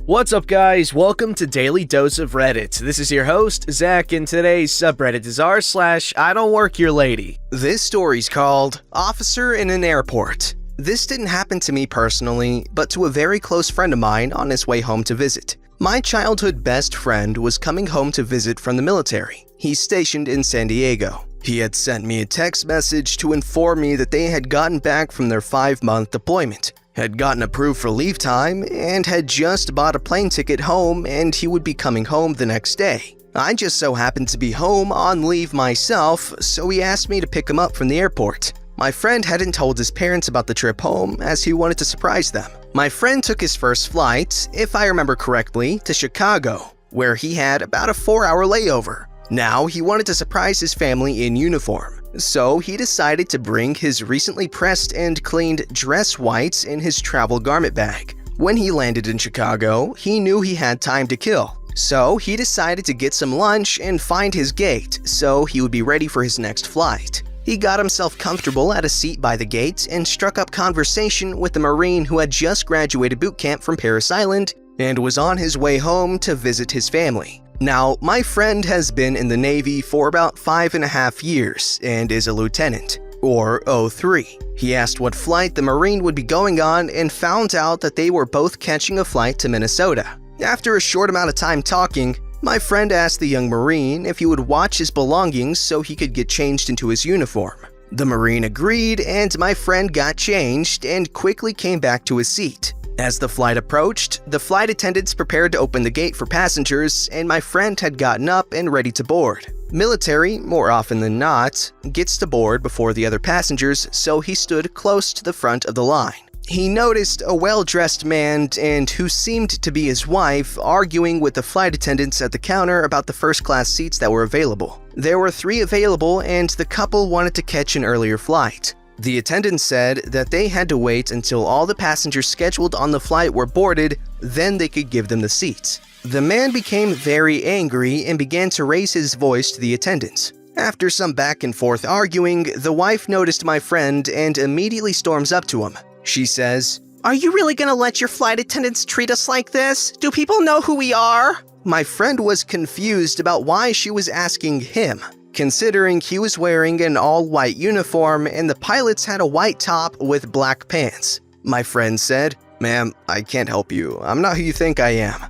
What's up, guys? Welcome to Daily Dose of Reddit. This is your host, Zach, and today's subreddit is r/IDontWorkHereLady. This story's called Officer in an Airport. This didn't happen to me personally, but to a very close friend of mine on his way home to visit. My childhood best friend was coming home to visit from the military. He's stationed in San Diego. He had sent me a text message to inform me that they had gotten back from their 5-month deployment, had gotten approved for leave time, and had just bought a plane ticket home, and he would be coming home the next day. I just so happened to be home on leave myself, so he asked me to pick him up from the airport. My friend hadn't told his parents about the trip home as he wanted to surprise them. My friend took his first flight, if I remember correctly, to Chicago, where he had about a 4-hour layover. Now he wanted to surprise his family in uniform. So he decided to bring his recently pressed and cleaned dress whites in his travel garment bag. When he landed in Chicago, he knew he had time to kill. So he decided to get some lunch and find his gate so he would be ready for his next flight. He got himself comfortable at a seat by the gate and struck up conversation with the Marine who had just graduated boot camp from Parris Island and was on his way home to visit his family. Now, my friend has been in the Navy for about 5.5 years and is a lieutenant, or O3. He asked what flight the Marine would be going on and found out that they were both catching a flight to Minnesota. After a short amount of time talking, my friend asked the young Marine if he would watch his belongings so he could get changed into his uniform. The Marine agreed, and my friend got changed and quickly came back to his seat. As the flight approached, the flight attendants prepared to open the gate for passengers, and my friend had gotten up and ready to board. Military, more often than not, gets to board before the other passengers, so he stood close to the front of the line. He noticed a well-dressed man and who seemed to be his wife arguing with the flight attendants at the counter about the first-class seats that were available. There were 3 available, and the couple wanted to catch an earlier flight. The attendant said that they had to wait until all the passengers scheduled on the flight were boarded, then they could give them the seats. The man became very angry and began to raise his voice to the attendants. After some back and forth arguing, the wife noticed my friend and immediately storms up to him. She says, "Are you really gonna let your flight attendants treat us like this? Do people know who we are?" My friend was confused about why she was asking him, considering he was wearing an all-white uniform and the pilots had a white top with black pants. My friend said, "Ma'am, I can't help you. I'm not who you think I am."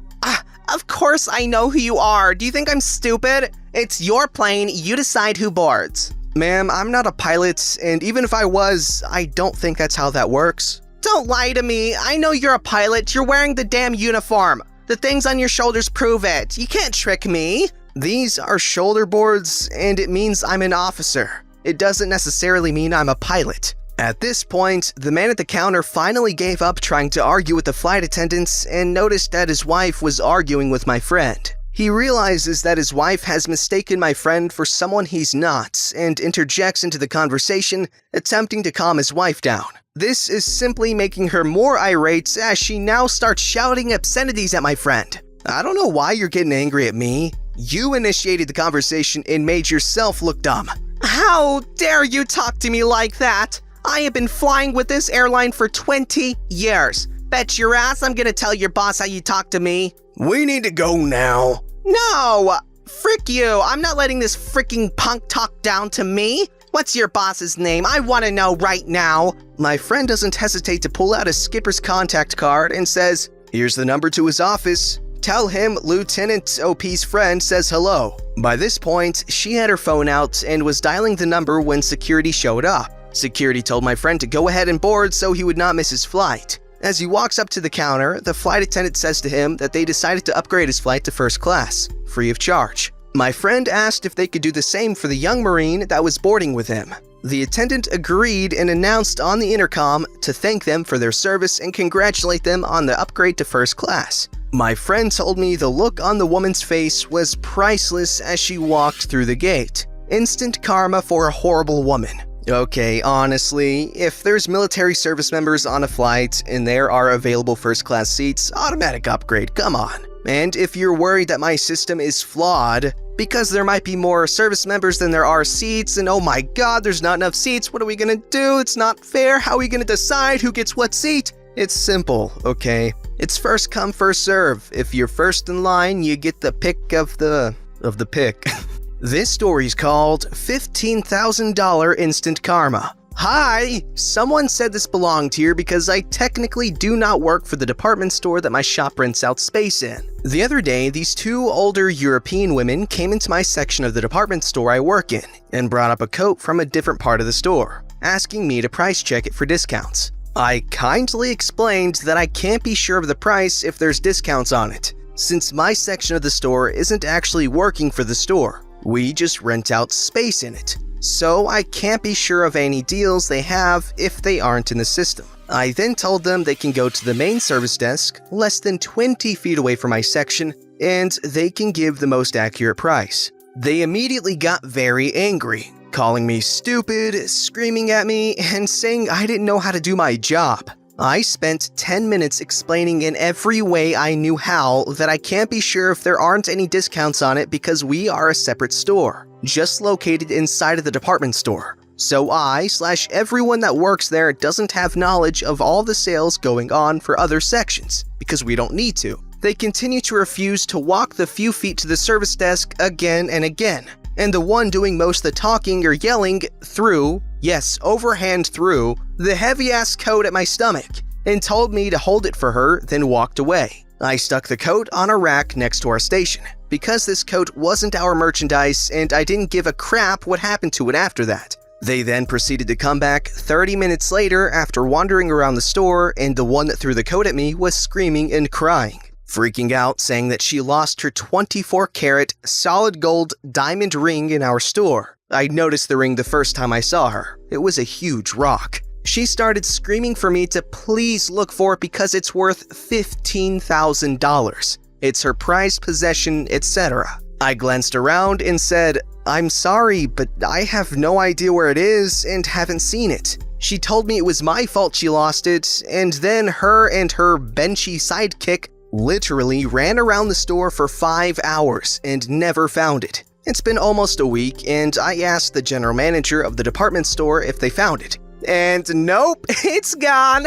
Of course I know who you are. Do you think I'm stupid? It's your plane, you decide who boards. "Ma'am, I'm not a pilot, and even if I was, I don't think that's how that works." Don't lie to me. I know you're a pilot. You're wearing the damn uniform. The things on your shoulders prove it. You can't trick me. "These are shoulder boards, and it means I'm an officer. It doesn't necessarily mean I'm a pilot." At this point, the man at the counter finally gave up trying to argue with the flight attendants and noticed that his wife was arguing with my friend. He realizes that his wife has mistaken my friend for someone he's not and interjects into the conversation, attempting to calm his wife down. This is simply making her more irate as she now starts shouting obscenities at my friend. "I don't know why you're getting angry at me. You initiated the conversation and made yourself look dumb." How dare you talk to me like that? I have been flying with this airline for 20 years. Bet your ass I'm gonna tell your boss how you talk to me. "We need to go now." No! Frick you! I'm not letting this freaking punk talk down to me. What's your boss's name? I want to know right now. My friend doesn't hesitate to pull out a skipper's contact card and says, "Here's the number to his office. Tell him Lieutenant OP's friend says hello." By this point, she had her phone out and was dialing the number when security showed up. Security told my friend to go ahead and board so he would not miss his flight. As he walks up to the counter, the flight attendant says to him that they decided to upgrade his flight to first class, free of charge. My friend asked if they could do the same for the young Marine that was boarding with him. The attendant agreed and announced on the intercom to thank them for their service and congratulate them on the upgrade to first class. My friend told me the look on the woman's face was priceless as she walked through the gate. Instant karma for a horrible woman. Okay, honestly, if there's military service members on a flight and there are available first-class seats, automatic upgrade, come on. And if you're worried that my system is flawed, because there might be more service members than there are seats, and oh my god, there's not enough seats, what are we gonna do? It's not fair, how are we gonna decide who gets what seat? It's simple, okay? It's first come, first serve. If you're first in line, you get the pick of the pick. This story's called $15,000 Instant Karma. Hi! Someone said this belonged here because I technically do not work for the department store that my shop rents out space in. The other day, these two older European women came into my section of the department store I work in and brought up a coat from a different part of the store, asking me to price check it for discounts. I kindly explained that I can't be sure of the price if there's discounts on it, since my section of the store isn't actually working for the store. We just rent out space in it. So I can't be sure of any deals they have if they aren't in the system. I then told them they can go to the main service desk, less than 20 feet away from my section, and they can give the most accurate price. They immediately got very angry, calling me stupid, screaming at me, and saying I didn't know how to do my job. I spent 10 minutes explaining in every way I knew how that I can't be sure if there aren't any discounts on it because we are a separate store, just located inside of the department store. So I/everyone that works there doesn't have knowledge of all the sales going on for other sections, because we don't need to. They continue to refuse to walk the few feet to the service desk again and again. And the one doing most of the talking or yelling threw, yes, overhand threw, the heavy-ass coat at my stomach and told me to hold it for her, then walked away. I stuck the coat on a rack next to our station, because this coat wasn't our merchandise and I didn't give a crap what happened to it after that. They then proceeded to come back 30 minutes later after wandering around the store, and the one that threw the coat at me was screaming and crying, freaking out, saying that she lost her 24-karat solid gold diamond ring in our store. I noticed the ring the first time I saw her. It was a huge rock. She started screaming for me to please look for it because it's worth $15,000. It's her prized possession, etc. I glanced around and said, "I'm sorry, but I have no idea where it is and haven't seen it." She told me it was my fault she lost it, and then her and her benchy sidekick literally ran around the store for 5 hours and never found it. It's been almost a week, and I asked the general manager of the department store if they found it. And nope, it's gone.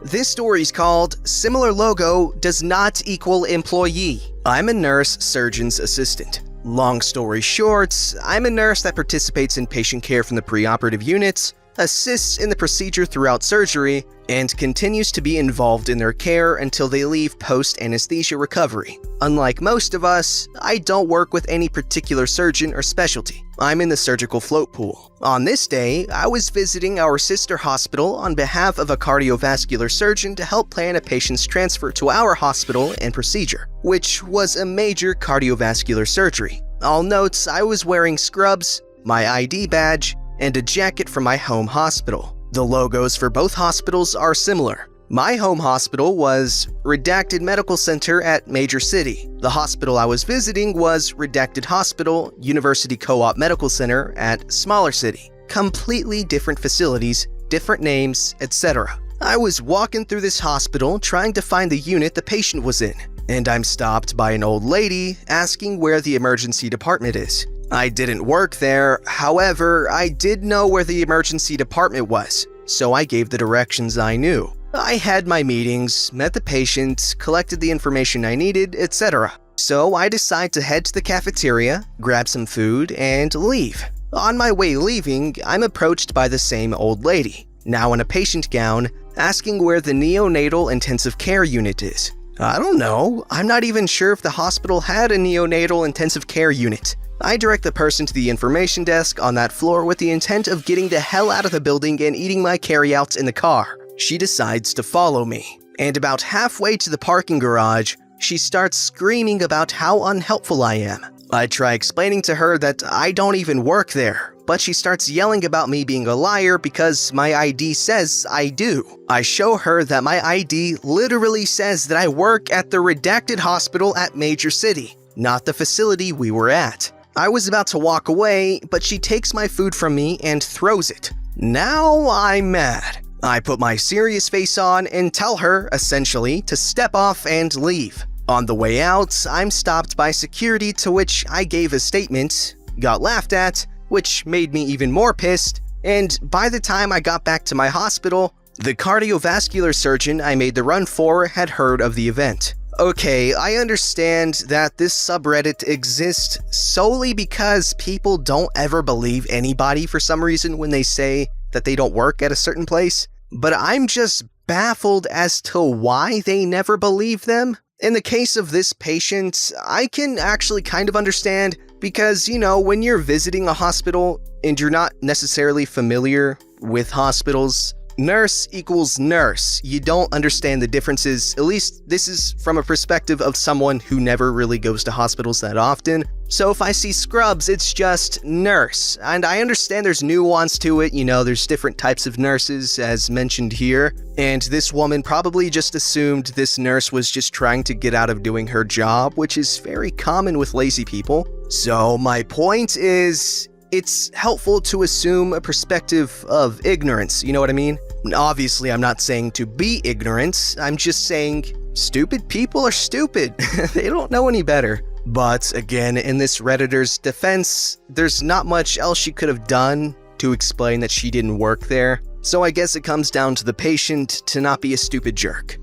This story's called Similar Logo Does Not Equal Employee. I'm a nurse surgeon's assistant. Long story short, I'm a nurse that participates in patient care from the preoperative units, assists in the procedure throughout surgery, and continues to be involved in their care until they leave post-anesthesia recovery. Unlike most of us, I don't work with any particular surgeon or specialty. I'm in the surgical float pool. On this day, I was visiting our sister hospital on behalf of a cardiovascular surgeon to help plan a patient's transfer to our hospital and procedure, which was a major cardiovascular surgery. I'll note I was wearing scrubs, my ID badge, and a jacket from my home hospital. The logos for both hospitals are similar. My home hospital was Redacted Medical Center at Major City. The hospital I was visiting was Redacted Hospital, University Co-op Medical Center at Smaller City. Completely different facilities, different names, etc. I was walking through this hospital trying to find the unit the patient was in, and I'm stopped by an old lady asking where the emergency department is. I didn't work there, however, I did know where the emergency department was, so I gave the directions I knew. I had my meetings, met the patient, collected the information I needed, etc. So I decide to head to the cafeteria, grab some food, and leave. On my way leaving, I'm approached by the same old lady, now in a patient gown, asking where the neonatal intensive care unit is. I don't know, I'm not even sure if the hospital had a neonatal intensive care unit. I direct the person to the information desk on that floor with the intent of getting the hell out of the building and eating my carryouts in the car. She decides to follow me, and about halfway to the parking garage, she starts screaming about how unhelpful I am. I try explaining to her that I don't even work there, but she starts yelling about me being a liar because my ID says I do. I show her that my ID literally says that I work at the Redacted Hospital at Major City, not the facility we were at. I was about to walk away, but she takes my food from me and throws it. Now I'm mad. I put my serious face on and tell her, essentially, to step off and leave. On the way out, I'm stopped by security, to which I gave a statement, got laughed at, which made me even more pissed, and by the time I got back to my hospital, The cardiovascular surgeon I made the run for had heard of the event. Okay, I understand that this subreddit exists solely because people don't ever believe anybody for some reason when they say that they don't work at a certain place, but I'm just baffled as to why they never believe them. In the case of this patient, I can actually kind of understand because, when you're visiting a hospital and you're not necessarily familiar with hospitals, nurse equals nurse. You don't understand the differences. At least this is from a perspective of someone who never really goes to hospitals that often. So if I see scrubs, it's just nurse. And I understand there's nuance to it. There's different types of nurses as mentioned here. And this woman probably just assumed this nurse was just trying to get out of doing her job, which is very common with lazy people. So my point is, it's helpful to assume a perspective of ignorance, you know what I mean? Obviously, I'm not saying to be ignorant, I'm just saying stupid people are stupid. They don't know any better. But again, in this Redditor's defense, there's not much else she could have done to explain that she didn't work there. So I guess it comes down to the patient to not be a stupid jerk.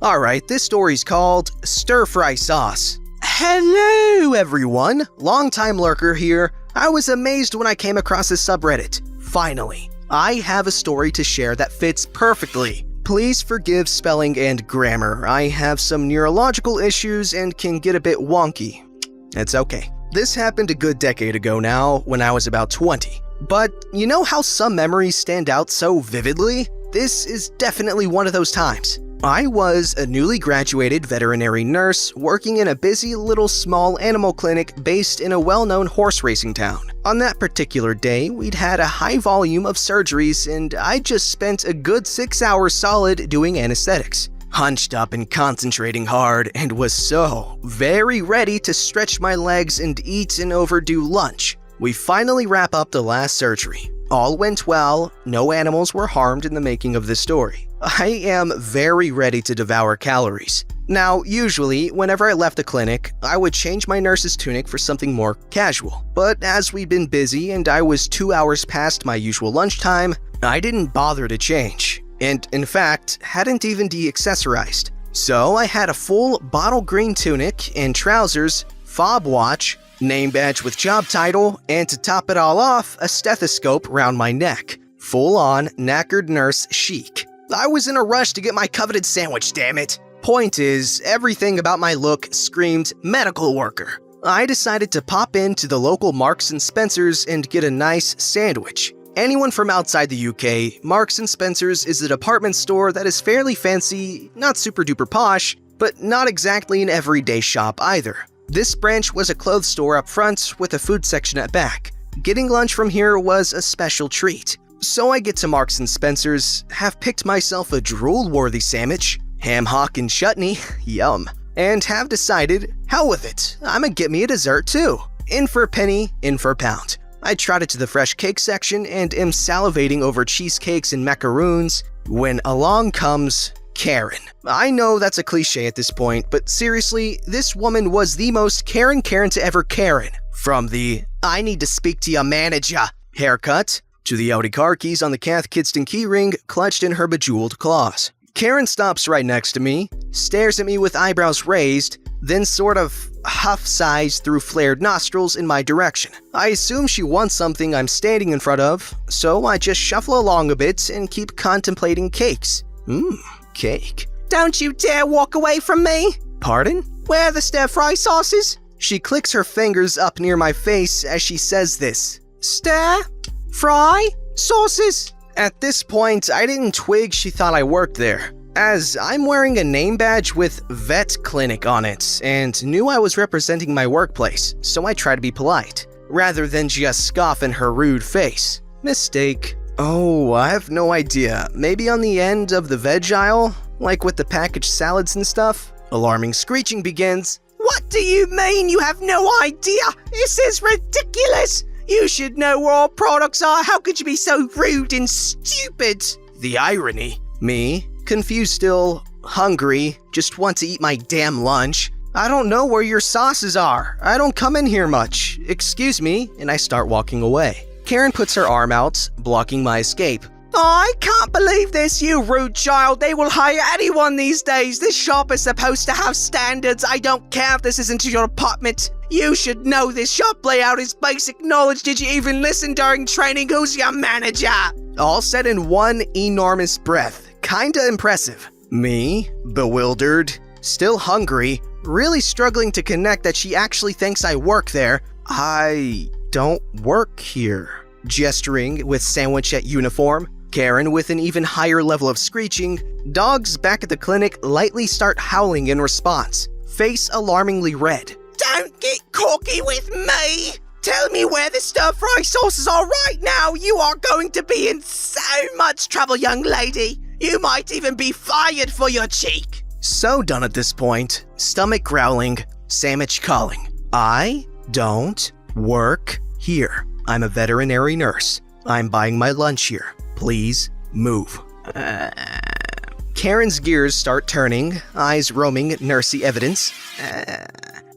Alright, this story's called Stir Fry Sauce. Hello everyone, long-time lurker here. I was amazed when I came across this subreddit. Finally, I have a story to share that fits perfectly. Please forgive spelling and grammar. I have some neurological issues and can get a bit wonky. It's okay. This happened a good decade ago now, when I was about 20. But you know how some memories stand out so vividly? This is definitely one of those times. I was a newly graduated veterinary nurse working in a busy little small animal clinic based in a well-known horse racing town. On that particular day, we'd had a high volume of surgeries and I just spent a good 6 hours solid doing anesthetics. Hunched up and concentrating hard and was so very ready to stretch my legs and eat an overdue lunch. We finally wrap up the last surgery. All went well, no animals were harmed in the making of this story. I am very ready to devour calories. Now, usually, whenever I left the clinic, I would change my nurse's tunic for something more casual. But as we'd been busy and I was 2 hours past my usual lunchtime, I didn't bother to change. And in fact, hadn't even de-accessorized. So I had a full bottle green tunic and trousers, fob watch, name badge with job title, and to top it all off, a stethoscope round my neck. Full-on knackered nurse chic. I was in a rush to get my coveted sandwich, damn it. Point is, everything about my look screamed medical worker. I decided to pop into the local Marks & Spencer's and get a nice sandwich. Anyone from outside the UK, Marks & Spencer's is a department store that is fairly fancy, not super duper posh, but not exactly an everyday shop either. This branch was a clothes store up front with a food section at back. Getting lunch from here was a special treat. So I get to Marks & Spencer's, have picked myself a drool-worthy sandwich, ham hock and chutney, yum, and have decided, hell with it, I'ma get me a dessert too. In for a penny, in for a pound. I trotted to the fresh cake section and am salivating over cheesecakes and macaroons when along comes Karen. I know that's a cliche at this point, but seriously, this woman was the most Karen to ever Karen. From the, I need to speak to your manager haircut, to the Audi car keys on the Cath Kidston keyring clutched in her bejeweled claws. Karen stops right next to me, stares at me with eyebrows raised, then sort of huff-sighs through flared nostrils in my direction. I assume she wants something I'm standing in front of, so I just shuffle along a bit and keep contemplating cakes. Cake. Don't you dare walk away from me! Pardon? Where are the stir-fry sauces? She clicks her fingers up near my face as she says this. Stir-fry sauces? At this point, I didn't twig she thought I worked there, as I'm wearing a name badge with Vet Clinic on it, and knew I was representing my workplace, so I try to be polite, rather than just scoff in her rude face. Mistake. Oh, I have no idea. Maybe on the end of the veg aisle? Like with the packaged salads and stuff? Alarming screeching begins. What do you mean you have no idea? This is ridiculous! You should know where all products are. How could you be so rude and stupid? The irony. Me, confused still, hungry, just want to eat my damn lunch. I don't know where your sauces are. I don't come in here much. Excuse me, and I start walking away. Karen puts her arm out, blocking my escape. I can't believe this, you rude child. They will hire anyone these days. This shop is supposed to have standards. I don't care if this isn't your apartment. You should know this shop layout is basic knowledge. Did you even listen during training? Who's your manager? All said in one enormous breath. Kinda impressive. Me, bewildered, still hungry, really struggling to connect that she actually thinks I work there. I don't work here. Gesturing with sandwich at uniform. Karen with an even higher level of screeching. Dogs back at the clinic lightly start howling in response. Face alarmingly red. Don't get cocky with me! Tell me where the stir-fry sauces are right now! You are going to be in so much trouble, young lady! You might even be fired for your cheek! So done at this point. Stomach growling. Sandwich calling. I don't work here. I'm a veterinary nurse. I'm buying my lunch here. Please move. Karen's gears start turning, eyes roaming nursey evidence.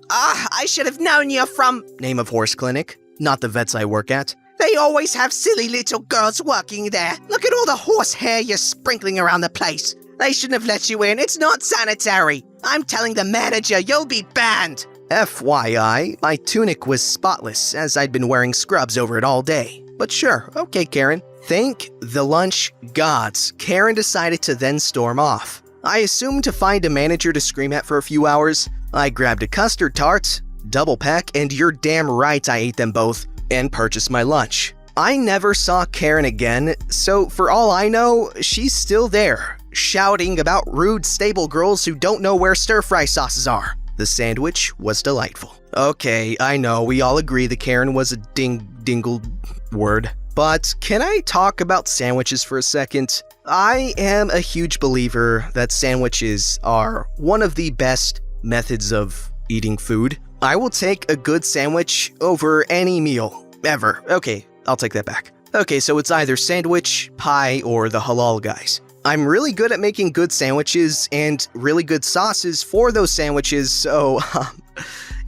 I should have known you're from... Name of horse clinic, not the vets I work at. They always have silly little girls working there. Look at all the horse hair you're sprinkling around the place. They shouldn't have let you in. It's not sanitary. I'm telling the manager you'll be banned. FYI, my tunic was spotless as I'd been wearing scrubs over it all day. But sure, okay Karen. Thank the lunch gods. Karen decided to then storm off. I assumed to find a manager to scream at for a few hours. I grabbed a custard tart, double pack, and you're damn right I ate them both, and purchased my lunch. I never saw Karen again, so for all I know, she's still there, shouting about rude stable girls who don't know where stir-fry sauces are. The sandwich was delightful. Okay, I know, we all agree that Karen was a dingle word. But can I talk about sandwiches for a second? I am a huge believer that sandwiches are one of the best methods of eating food. I will take a good sandwich over any meal, ever. Okay, I'll take that back. Okay, so it's either sandwich, pie, or the halal guys. I'm really good at making good sandwiches and really good sauces for those sandwiches, so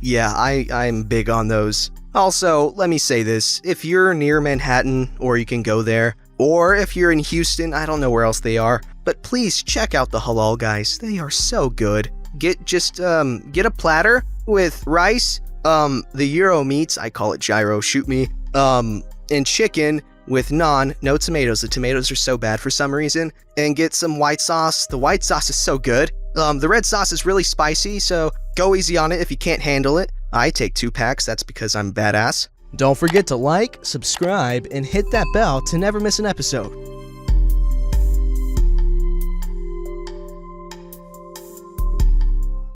yeah, I'm big on those. Also, let me say this, if you're near Manhattan, or you can go there, or if you're in Houston, I don't know where else they are, but please check out the halal guys, they are so good. Get a platter with rice, the gyro meats, I call it gyro, shoot me, and chicken with naan, no tomatoes, the tomatoes are so bad for some reason, and get some white sauce, the white sauce is so good. The red sauce is really spicy, so go easy on it if you can't handle it. I take 2 packs, that's because I'm badass. Don't forget to like, subscribe, and hit that bell to never miss an episode.